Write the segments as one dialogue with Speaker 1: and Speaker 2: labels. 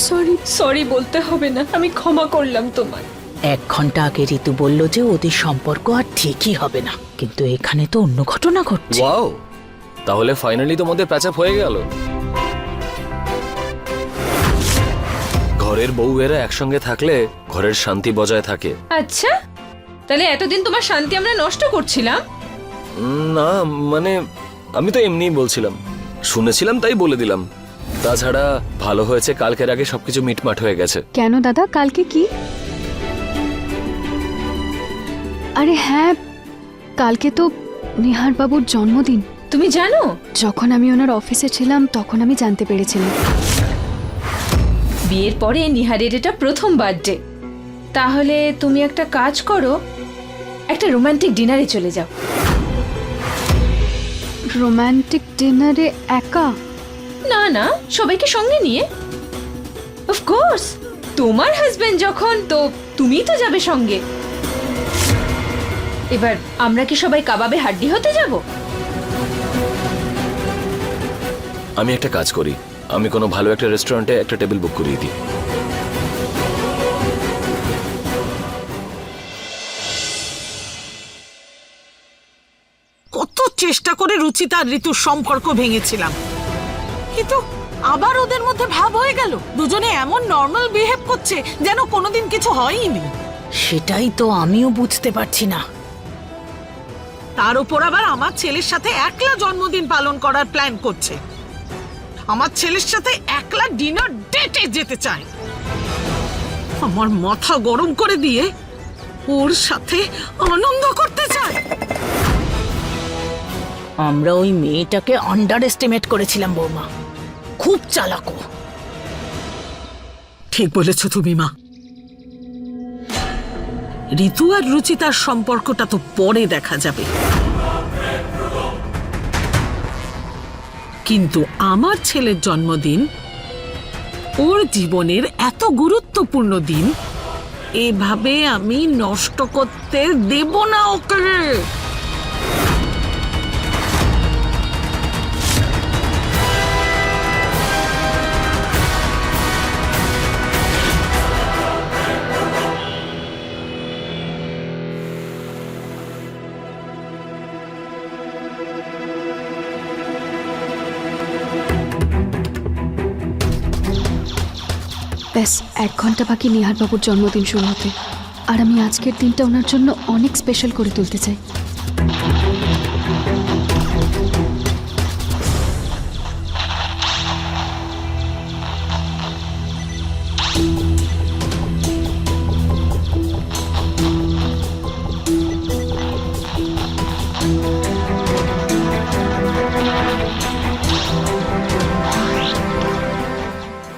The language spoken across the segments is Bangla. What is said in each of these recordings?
Speaker 1: সরি।
Speaker 2: সরি বলতে হবে না, আমি ক্ষমা করলাম তোমায়।
Speaker 3: 1 ঘন্টা আগে ঋতু বলল যে ওদের সম্পর্ক আর ঠিকই হবে না, কিন্তু এখানে তো অন্য ঘটনা ঘটছে।
Speaker 4: ওয়াও, তাহলে ফাইনালি তোমাদের প্যাচ আপ হয়ে গেল। ঘরের বউয়েরা একসঙ্গে থাকলে ঘরের শান্তি বজায় থাকে।
Speaker 2: আচ্ছা, তাহলে এতদিন তোমার শান্তি আমরা নষ্ট করছিলাম?
Speaker 4: না মানে আমি তো এমনিই বলছিলাম, শুনেছিলাম তাই বলে দিলাম। তাছাড়া ভালো হয়েছে কালকের আগে সবকিছু মিটমাট হয়ে গেছে।
Speaker 1: কেন দাদা, কালকে কি? আরে হ্যাঁ, কালকে তো নিহার বাবুর জন্মদিন।
Speaker 2: তুমি জানো?
Speaker 1: যখন আমি ওনার অফিসে ছিলাম তখন আমি জানতে পেরেছিলাম।
Speaker 2: বিয়ের পরে নিহারের এটা প্রথম বার্থডে। তাহলে তুমি একটা কাজ করো, একটা রোমান্টিক ডিনারে চলে যাও।
Speaker 1: রোমান্টিক ডিনারে একা?
Speaker 2: না না, সবাইকে সঙ্গে নিয়ে। অফকোর্স, তোমার হাজবেন্ড যখন, তো তুমিই তো যাবে সঙ্গে। এবার আমরা কি সবাই কাবাবে হাড্ডি হতে যাব?
Speaker 4: আমি একটা কাজ করি, আমি কোনো ভালো একটা রেস্টুরেন্টে একটা টেবিল বুক করিয়ে দিই।
Speaker 5: কত চেষ্টা করে রুচিতা আর ঋতুর সম্পর্ক ভেঙেছিলাম, কিন্তু আবার ওদের মধ্যে ভাব হয়ে গেল। দুজনে এমন নর্মাল বিহেভ করছে যেন কোনোদিন কিছু হয়ইনি।
Speaker 3: সেটাই তো আমিও বুঝতে পারছি না।
Speaker 5: তার উপর আবার আমার ছেলের সাথে একলা জন্মদিন পালন করার প্ল্যান করছে। আমার ছেলের সাথে একলা ডিনার ডেটে যেতে চায়। আমার মাথা গরম করে দিয়ে ওর সাথে আনন্দ করতে চায়।
Speaker 3: আমরা ওই মেয়েটাকে আন্ডার এস্টিমেট করেছিলাম বৌমা, খুব চালাকো।
Speaker 5: ঠিক বলেছ তুমি মা। ঋতু আর রুচিতার সম্পর্কটা তো পরে দেখা যাবে, কিন্তু আমার ছেলের জন্মদিন, ওর জীবনের এত গুরুত্বপূর্ণ দিন, এভাবে আমি নষ্ট করতে দেব না ওকে।
Speaker 1: ব্যাস 1 ঘন্টা বাকি নিহার বাবুর জন্মদিন শুরু হতে, আর আমি আজকের দিনটা ওনার জন্য অনেক স্পেশাল করে তুলতে চাই।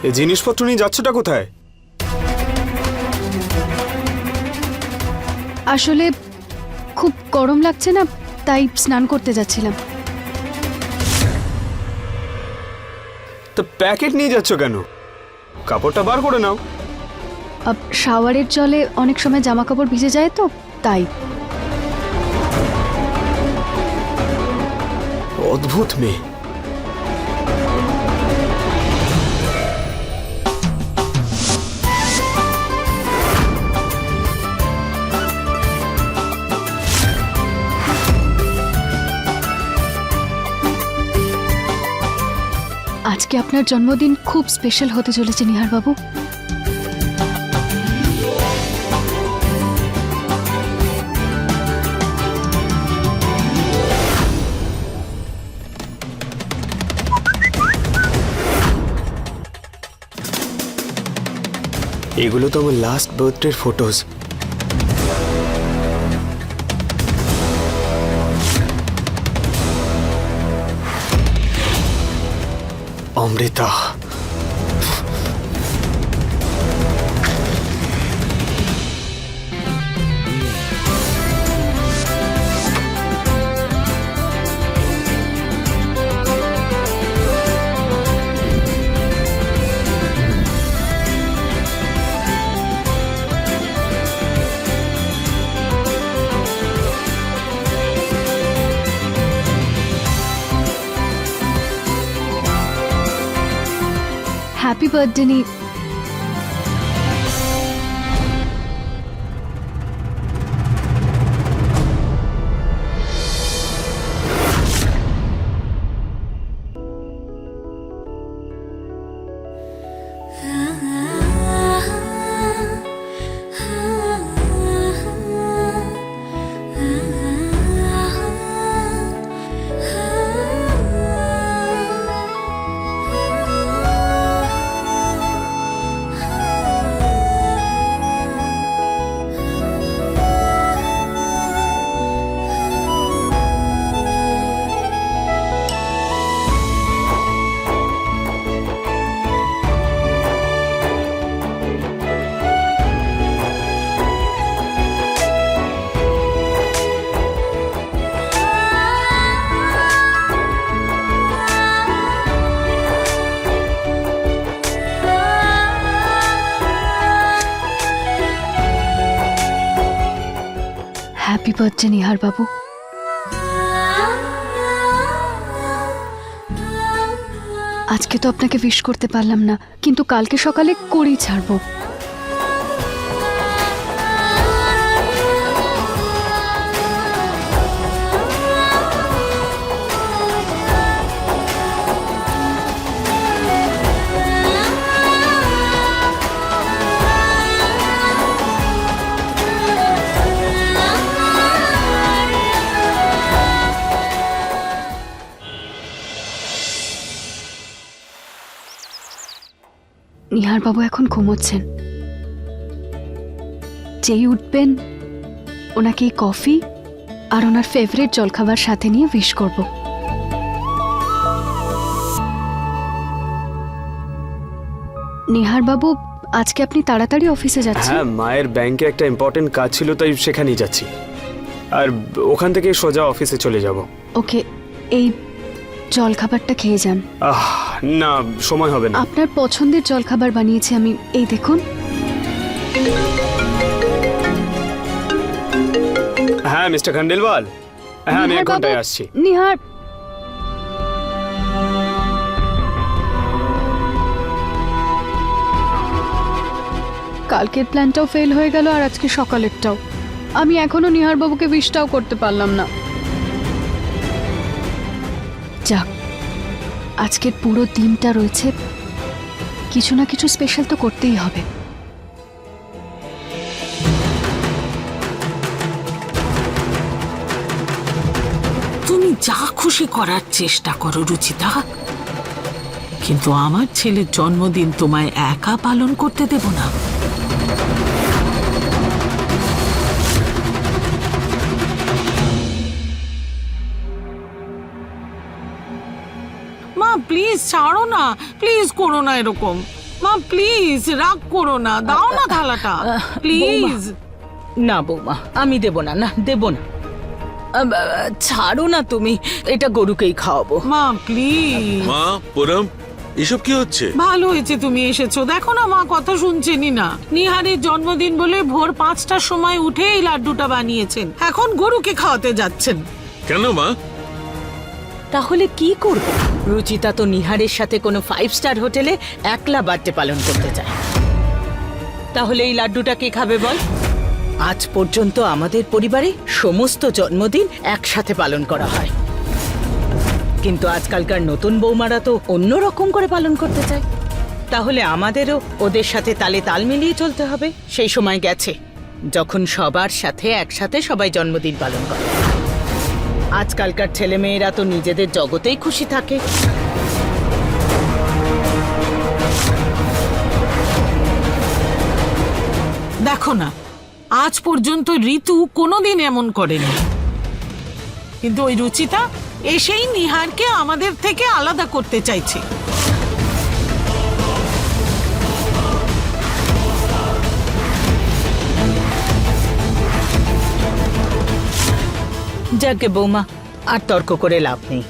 Speaker 6: এই জিনিসপত্র নিয়ে যাচ্ছটা কোথায়?
Speaker 1: আসলে খুব গরম লাগছে না, তাই স্নান করতে যাচ্ছিলাম।
Speaker 6: তো প্যাকেট নিয়ে যাচ্ছ কেন? কাপড়টা বার করে নাও।
Speaker 1: শাওয়ারের জলে অনেক সময় জামা কাপড় ভিজে যায় তো, তাই।
Speaker 6: অদ্ভুত মেয়ে।
Speaker 1: আজকে আপনার জন্মদিন খুব স্পেশাল হতে চলেছে নিহার বাবু।
Speaker 6: এগুলো তো আমার লাস্ট বার্থডের ফটোজ। অমৃতা,
Speaker 1: হ্যাপি বার্থডে নি। বার্থডে নিহার বাবু। আজকে তো আপনাকে উইশ করতে পারলাম না, কিন্তু কালকে সকালে করেই ছাড়বো। নিহার বাবু এখন ঘুমোচ্ছেন। যেই উঠবেন ওনাকে এই কফি আর ওনার ফেভারিট জলখাবার সাথে নিয়ে উইশ করব। নিহার বাবু, আজকে আপনি তাড়াতাড়ি অফিসে যাচ্ছেন?
Speaker 6: হ্যাঁ, মায়ের ব্যাংকে একটা ইম্পর্টেন্ট কাজ ছিল, তাই সেখানেই যাচ্ছি। আর ওখান থেকে সোজা অফিসে চলে যাব।
Speaker 1: ওকে, এই জলখাবারটা খেয়ে যান।
Speaker 6: না, সময় হবে না।
Speaker 1: আপনার পছন্দের জলখাবার বানিয়েছি আমি, এই দেখুন।
Speaker 6: হ্যাঁ মিস্টার খান্ডেলওয়াল, হ্যাঁ আমি
Speaker 1: নিহার
Speaker 6: এক ঘন্টায়
Speaker 1: বাবু,
Speaker 6: আসছি।
Speaker 1: নিহার, কালকের প্ল্যানটাও ফেল হয়ে গেল আর আজকে সকালেরটাও। আমি এখনো নিহার বাবুকে উইশটাও করতে পারলাম না। যাক, আজকের পুরো দিনটা রয়েছে, কিছু না কিছু স্পেশাল তো করতেই হবে।
Speaker 5: তুমি যা খুশি করার চেষ্টা করো রুচিতা, কিন্তু আমার ছেলের জন্মদিন তোমায় একা পালন করতে দেব না। মা প্লিজ ছাড়ো না, প্লিজ করো না এরকম। মা প্লিজ রাগ করো না, দাও না থালাটা প্লিজ।
Speaker 3: না বৌমা, আমি দেব না, না দেব না। ছাড়ো না তুমি, এটা গরুকেই খাওয়াবো।
Speaker 5: মা প্লিজ।
Speaker 7: মা পুরম, এসব কি হচ্ছে?
Speaker 5: ভালো হয়েছে তুমি এসেছো। দেখো না মা কথা শুনছেনই না। নিহারের জন্মদিন বলে ভোর 5টার সময় উঠে এই লাড্ডুটা বানিয়েছেন, এখন গরুকে খাওয়াতে যাচ্ছেন।
Speaker 7: কেন মা?
Speaker 3: তাহলে কি করব? রুচিতা তো নিহারের সাথে কোনো 5 স্টার হোটেলে একলা বার্থডে পালন করতে চায়। তাহলে এই লাড্ডুটা কে খাবে বল? আজ পর্যন্ত আমাদের পরিবারে সমস্ত জন্মদিন একসাথে পালন করা হয়, কিন্তু আজকালকার নতুন বৌমারা তো অন্য রকম করে পালন করতে চায়। তাহলে আমাদেরও ওদের সাথে তালে তাল মিলিয়ে চলতে হবে। সেই সময় গেছে যখন সবার সাথে একসাথে সবাই জন্মদিন পালন করে। আজকালকার ছেলেমেয়েরা তো নিজেদের জগতেই খুশি থাকে।
Speaker 5: দেখো না, আজ পর্যন্ত ঋতু কোনোদিন এমন করেনি, কিন্তু ওই রুচিতা এসেই নিহারকে আমাদের থেকে আলাদা করতে চাইছে।
Speaker 3: যাকে বৌমা, আর তর্ক করে লাভ নেই।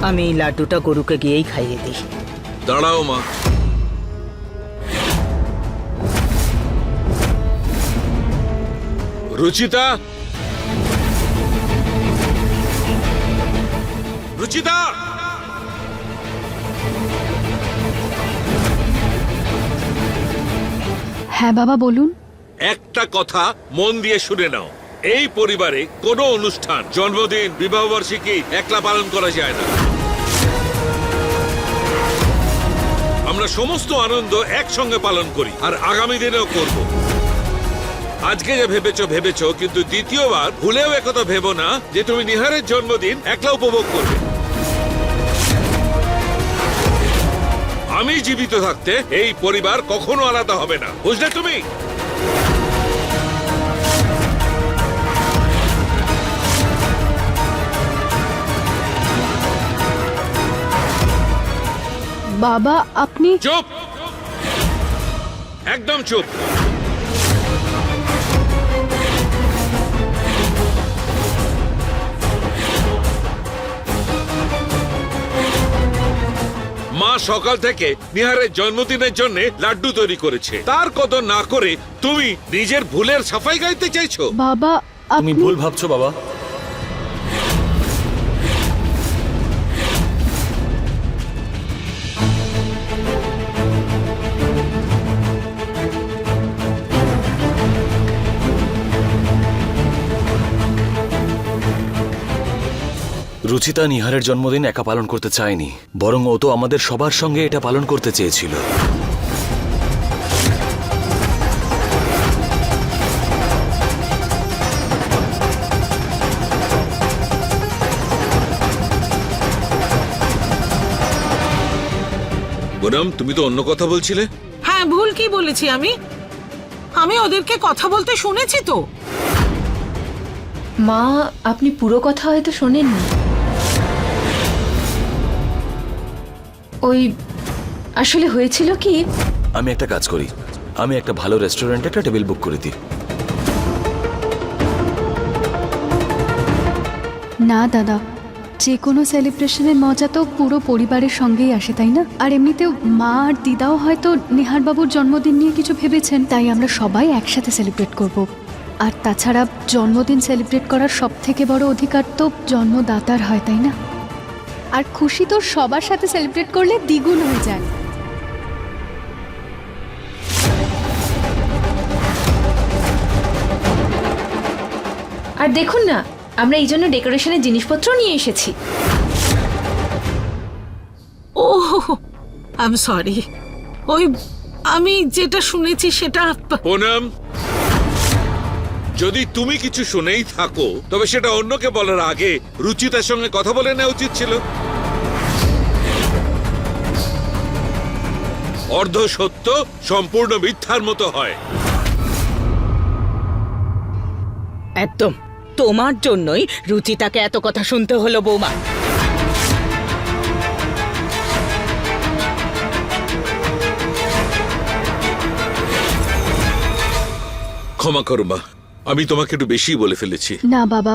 Speaker 3: আমি এই লাড্ডুটা গরুকে গিয়েই খাইয়ে দিই।
Speaker 7: দাঁড়াও মা, রুচিতা, রুচিতা,
Speaker 1: হ্যাঁ বাবা বলুন।
Speaker 7: একটা কথা মন দিয়ে শুনে নাও। এই পরিবারে কোনো অনুষ্ঠান, জন্মদিন, বিবাহবার্ষিকী একলা পালন করা যায় না। আমরা সমস্ত আনন্দ একসঙ্গে পালন করি, আর আগামী দিনেও করব। আজকে যে ভেবেছো ভেবেছো, কিন্তু দ্বিতীয়বার ভুলেও একথা ভেবো না যে তুমি নিহারের জন্মদিন একলা উপভোগ করবে। আমি জীবিত থাকতে এই পরিবার কখনো আলাদা হবে না, বুঝলে তুমি?
Speaker 1: বাবা আপনি
Speaker 7: চুপ, একদম চুপ। মা সকাল থেকে নিহারের জন্মদিনের জন্য লাড্ডু তৈরি করেছে, তার কদর না করে তুমি নিজের ভুলের সাফাই গাইতে চাইছো?
Speaker 1: বাবা
Speaker 4: তুমি ভুল ভাবছো বাবা। রুচিতা নিহারের জন্মদিন একা পালন করতে চায়নি, বরং ও তো আমাদের সবার সঙ্গে এটা পালন করতে চেয়েছিল।
Speaker 7: পুনম, তুমি তো অন্য কথা বলছিলে।
Speaker 5: হ্যাঁ, ভুল কি বলেছি আমি? আমি ওদেরকে কথা বলতে শুনেছি তো।
Speaker 2: মা, আপনি পুরো কথা হয়তো শোনেননি। ওই আসলে হয়েছিল কি,
Speaker 4: আমি একটা কাজ করি, আমি একটা ভালো রেস্টুরেন্টে একটা টেবিল বুক করে দিই।
Speaker 1: না দাদা, যে কোনো সেলিব্রেশনের মজা তো পুরো পরিবারের সঙ্গেই আসে, তাই না? আর এমনিতেও মা আর দিদাও হয়তো নিহারবাবুর জন্মদিন নিয়ে কিছু ভেবেছেন, তাই আমরা সবাই একসাথে সেলিব্রেট করব। আর তাছাড়া জন্মদিন সেলিব্রেট করার সব থেকে বড় অধিকার তো জন্মদাতার হয়, তাই না? আর খুশি তো সবার সাথে সেলিব্রেট করলে দ্বিগুণ হয়ে যায়।
Speaker 2: আর দেখুন না, আমরা এই জন্য ডেকোরেশনের জিনিসপত্র নিয়ে এসেছি।
Speaker 5: ও, আই এম সরি। ওই আমি যেটা শুনেছি সেটা।
Speaker 7: পুনম, যদি তুমি কিছু শুনেই থাকো তবে সেটা অন্যকে বলার আগে রুচিতার সঙ্গে কথা বলে নেওয়া উচিত ছিল। অর্ধ সত্য সম্পূর্ণ মিথ্যার মতো হয়।
Speaker 3: একদম তোমার জন্যই রুচিতাকে এত কথা শুনতে হলো বৌমা।
Speaker 7: ক্ষমা করো মা, আমি তোমাকে একটু বেশি বলে ফেলেছি।
Speaker 1: না বাবা,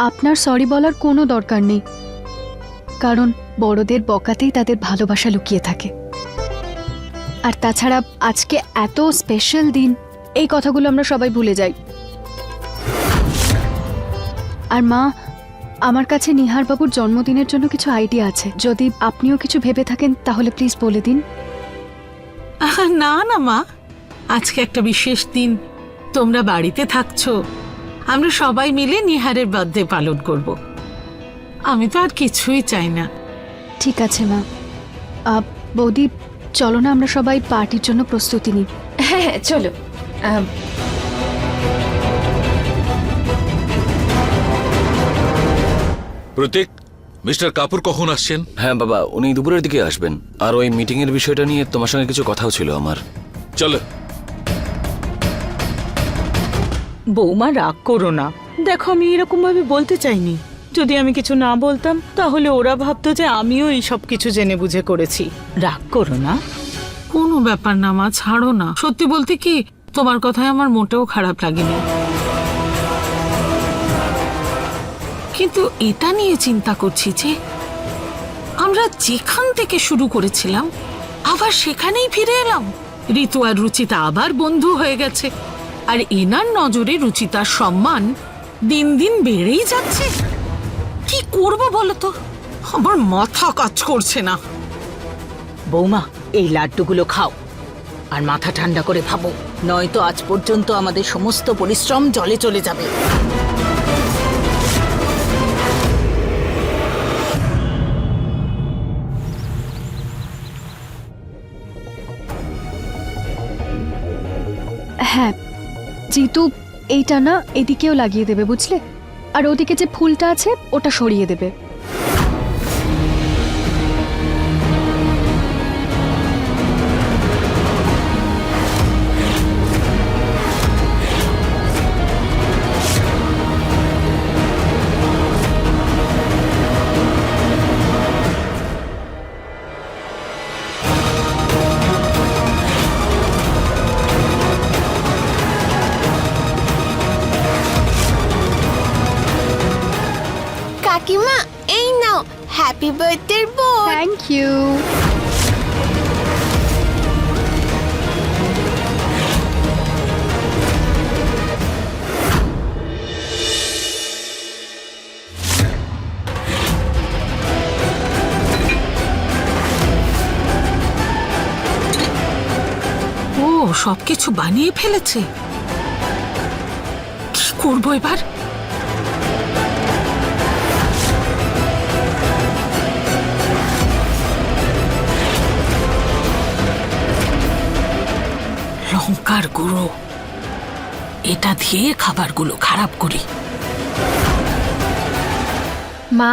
Speaker 1: আপনার সরি বলার কোনো দরকার নেই, কারণ বড়দের বকাতেই তাদের ভালোবাসা লুকিয়ে থাকে। আর তাছাড়া আজকে এত স্পেশাল দিন, এই কথাগুলো আমরা সবাই ভুলে যাই। আর মা, আমার কাছে নিহারবাবুর জন্মদিনের জন্য কিছু আইডিয়া আছে, যদি আপনিও কিছু ভেবে থাকেন তাহলে প্লিজ বলে দিন।
Speaker 5: না না মা, আজকে একটা বিশেষ দিন, তোমরা বাড়িতে থাকছো, আমরা সবাই মিলে নিহারের বার্থডে পালন করব। আমি তো আর কিছুই চাই না।
Speaker 1: ঠিক আছে মা। বৌদি, চলো না আমরা সবাই পার্টির জন্য প্রস্তুতি নিই।
Speaker 2: হ্যাঁ হ্যাঁ, চলো।
Speaker 7: প্রতীক, মিস্টার কাপুর কখন আসছেন?
Speaker 4: হ্যাঁ বাবা, উনি দুপুরের দিকে আসবেন। আর ওই মিটিং এর বিষয়টা নিয়ে তোমার সঙ্গে কিছু কথাও ছিল আমার।
Speaker 7: চলো।
Speaker 3: বৌমা, রাগ করো না। দেখো, আমি এরকম ভাবে বলতে চাইনি। যদি আমি কিছু না বলতাম তাহলে ওরা ভাবতো যে আমিও এই সব কিছু জেনে বুঝে করেছি। রাগ করো না।
Speaker 5: কোনো ব্যাপার না মা, ছাড়ো না। সত্যি বলতে কি, তোমার কথায় আমার মোটেও খারাপ লাগেনি, কিন্তু এটা নিয়ে চিন্তা করছি যে আমরা যেখান থেকে শুরু করেছিলাম আবার সেখানেই ফিরে এলাম। ঋতু আর রুচিতা আবার বন্ধু হয়ে গেছে, আর এনার নজরে রুচিতার সম্মান দিন দিন বেড়েই যাচ্ছে। কি করব বলো তো, আমার মাথা কাজ করছে না।
Speaker 3: বৌমা, এই লাড্ডুগুলো খাও আর মাথা ঠান্ডা করে ভাবো, নয়তো আজ পর্যন্ত আমাদের সমস্ত পরিশ্রম জলে চলে যাবে।
Speaker 1: হ্যাঁ জিতু, এইটা না এদিকেও লাগিয়ে দেবে, বুঝলে? আর ওদিকে যে ফুলটা আছে ওটা সরিয়ে দেবে।
Speaker 8: কাকিমা, এই নাও happy birthday board.
Speaker 1: Thank you.
Speaker 5: সবকিছু বানিয়ে ফেলেছে। কি করবো এবার? লঙ্কার গুঁড়ো, এটা দিয়ে খাবারগুলো খারাপ করি।
Speaker 2: মা,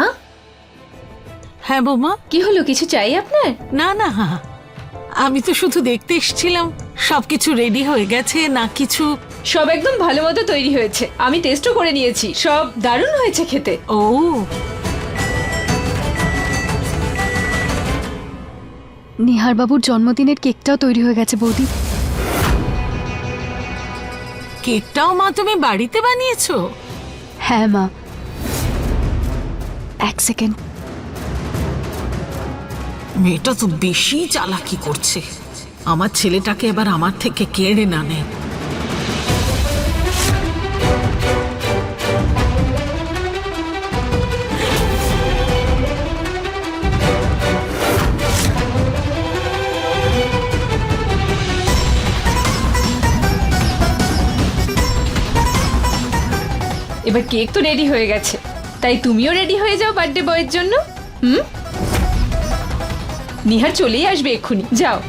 Speaker 5: হ্যাঁ বৌমা।
Speaker 2: কি হলো, কিছু চাই আপনার?
Speaker 5: না না, আমি তো শুধু দেখতে এসেছিলাম সবকিছু রেডি হয়ে গেছে না কিছু।
Speaker 2: সব একদম ভালো মতো তৈরি হয়েছে, আমি টেস্টও করে নিয়েছি, সব দারুণ হয়েছে খেতে।
Speaker 5: ও,
Speaker 1: নিহার বাবুর জন্মদিনের কেকটাও তৈরি হয়ে গেছে বৌদি।
Speaker 5: কেকটাও মা তুমি বাড়িতে বানিয়েছো?
Speaker 1: হ্যাঁ মা, এক সেকেন্ড।
Speaker 5: মেয়েটা তো বেশি চালাকি করছে, আমার ছেলেটাকে এবার আমার থেকে কেড়ে না নেয়।
Speaker 2: এবার কেক তো রেডি হয়ে গেছে, তাই তুমিও রেডি হয়ে যাও বার্থডে বয়ের জন্য। নিহার চলেই আসবে এক্ষুনি, যাও।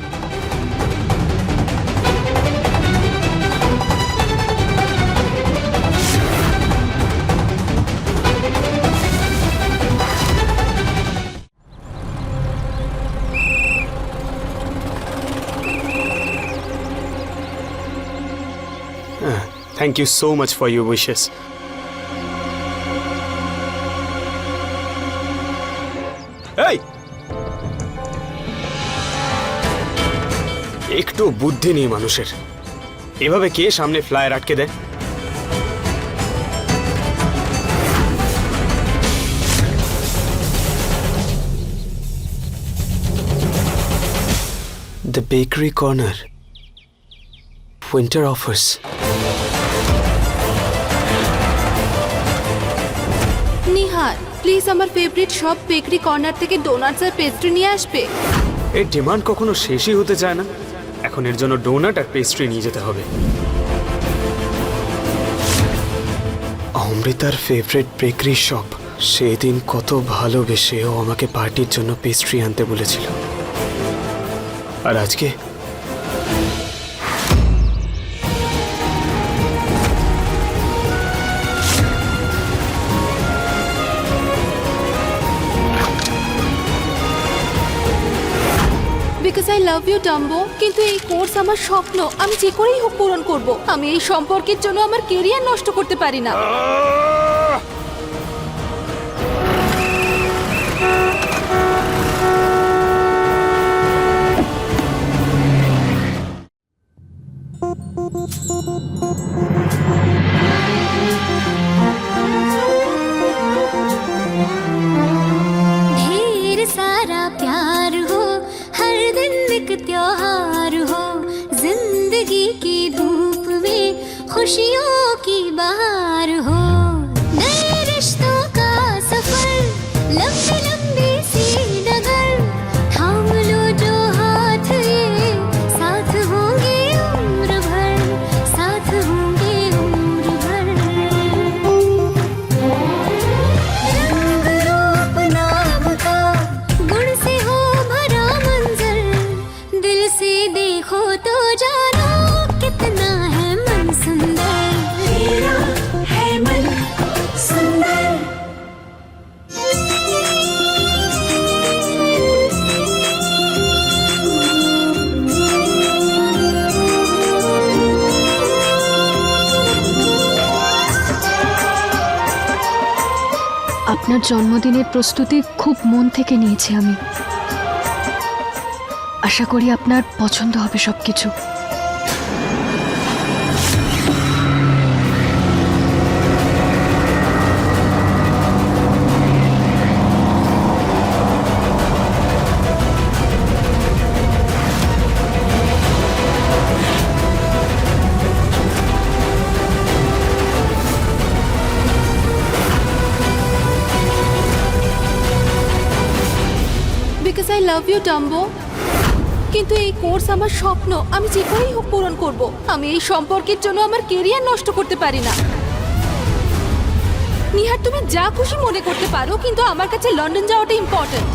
Speaker 6: Thank you so much for your wishes. এই, একটু বুদ্ধি নেই মানুষের। এভাবে কে সামনে ফ্লায়ার আটকে দেয়? The bakery corner, winter offers.
Speaker 8: Nihar, please আমার ফেভারিট সব বেকারি কর্নার থেকে ডোনাটস আর পেস্ট্রি নিয়ে আসবে।
Speaker 6: এর ডিমান্ড কখনো শেষই হতে চায় না। এখন এর জন্য ডোনাট আর পেস্ট্রি নিয়ে যেতে হবে। অমৃতার ফেভারিট বেকারি শপ, সেদিন কত ভালোবেসে ও আমাকে পার্টির জন্য পেস্ট্রি আনতে বলেছিল, আর আজকে
Speaker 8: because I love you Dumbo, কিন্তু এই কোর্স আমার স্বপ্ন, আমি যে করেই হোক পূরণ করব। আমি এই সম্পর্কের জন্য আমার কেরিয়ার নষ্ট করতে পারি না।
Speaker 9: ढेर सारा प्यार हो, हर दिन एक त्योहार हो, जिंदगी की धूप में खुशियों की बहार हो, नए रिश्तों का सफर, लंबी लंबी सी डगर, थाम लो जो हाथ ये, साथ होंगे उम्र भर, साथ होंगे उम्र भर। रंग रूप नाम का गुण से हो भरा मंजर, दिल से देखो तो जानो कितना है मन सुंदर, तेरा है मन सुंदर।
Speaker 1: আপনার জন্মদিনের প্রস্তুতি খুব মন থেকে নিয়েছি আমি। আশা করি আপনার পছন্দ হবে সবকিছু।
Speaker 8: Because I love you, Dumbo. কিন্তু এই কোর্স আমার স্বপ্ন, আমি যে করেই হোক পূরণ করব। আমি এই সম্পর্কের জন্য আমার কেরিয়ার নষ্ট করতে পারি না। নিহার, তুমি যা খুশি মনে করতে পারো, কিন্তু আমার কাছে লন্ডন যাওয়াটা ইম্পর্ট্যান্ট।